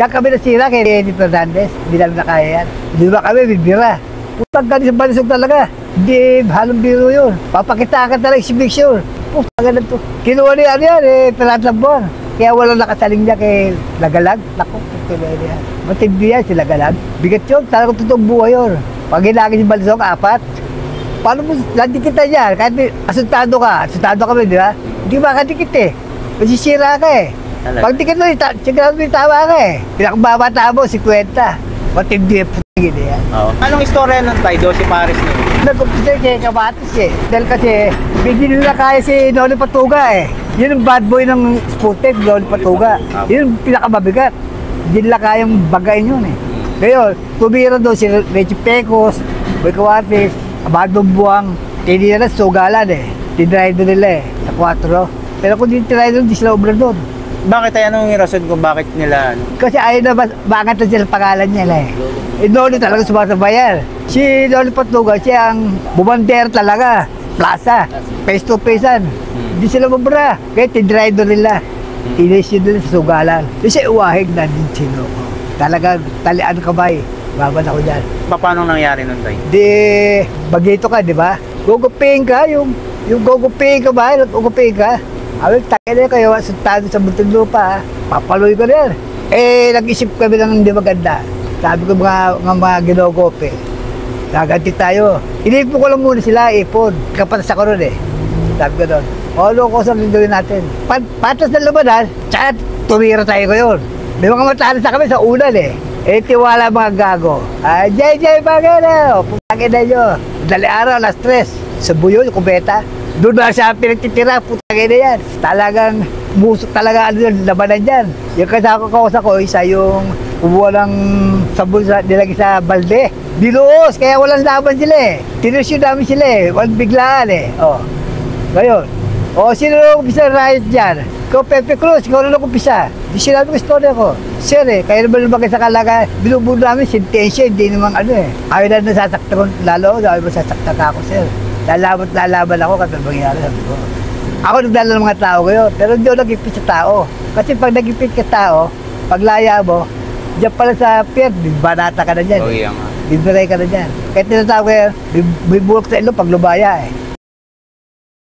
Diyan kami nasira kay Eddie Fernandez. Hindi namin nakaya yan. Hindi ba kami bibira? Putang ka sa balisog talaga. Hindi, halong biro yun. Papakitaan ka talaga exhibition. Putang ka na to. Kinuha niya yan Pinatlambon. Kaya walang nakasaling niya kay Lagalag. Naku, yan. Matindi yan si Lagalag. Bigat yun, talagang totoong buhay yun. Pag hinagin yung balisog, 4. Paano mo, nadikita niya? Kahit asuntado kami, di ba? Hindi makadikit Masisira ka Pag dikit mo, sigurado mo yung tama ka Pinakababata mo, 50. Matindi yan. Anong istorya nun tayo, si Paris nun? Nag-umpisa kay Kabatis Dahil kasi, hindi nila kaya si Noli Patuga Yun ang bad boy ng Sputek, Noli Patuga. Yun ang pinakamabigat. Hindi nila kayang bagayin yun Ngayon, tumira doon si Reggie Pecos, Boy Kawatis, Abadong Buwang, hindi nila sugalan Tinry doon nila sa 4. Pero kung hindi tinry doon, hindi sila ubra doon. Bakit tayo anong rason kung bakit nila Kasi ayaw na bangat na sila pangalan niya Noli talaga sumasabayan. Si Noli Patuga, siya ang bumander talaga. Plaza, face to face-an. Hindi sila mabra. Kaya tinry doon nila. Tinisyo doon sa sugalan. Kasi uwahig na din sino ko. Talagang talian kamay. Baban ako dyan. Paano nangyari nun tayo? Di, bagito ka, di ba? Gugupin ka, yung gugupin ka ba? Gugupin ka. Awit, takin na kayo, asuntado sa buntong lupa, papaloy ko na yan. Nag-isip kami ng hindi maganda. Sabi ko mga ginugope, gaganti tayo. Iniipon ko lang muna sila, ipon. Kapatas ako ron Sabi ko doon, ko sa gawin natin. Patas na lumadan, tsaka tumira tayo ko yun. May mga matalas na kami sa ulan tiwala mga gago. Jay, bagay na. Putangin na nyo. Dali araw, alas 3. Sa buyo, yung kubeta. Doon na siya pinagtitira, putangin na yan. Talagang musok talaga labanan dyan. Yung kasako ko, isa yung kumuha ng sabon nilagay sa balde. Binuos, kaya walang laban sila Tinusyo namin sila walang biglaan Ngayon, sino na kumpisa riot dyan? Ikaw, Pepe Cruz, ikaw na kumpisa. Di sinabi ko istorya ko. Sir kaya naman lumagay sa kalaga, binubuno namin, sentensya, hindi naman Ayaw na nasasakta ko, lalo, ayaw masasakta ka ako, sir. Lalaban ako, katulad mangyari, sabi ko. Ako nagdala ng mga tao ngayon, pero hindi ako nag-ipit sa tao. Kasi pag nag-ipit ka tao, paglaya mo, diyan pala sa pier, banata ka na dyan. Iya nga. Bibiray ka na dyan. Kaya tinatawag ko yan, may bulok sa ilo pag lumaya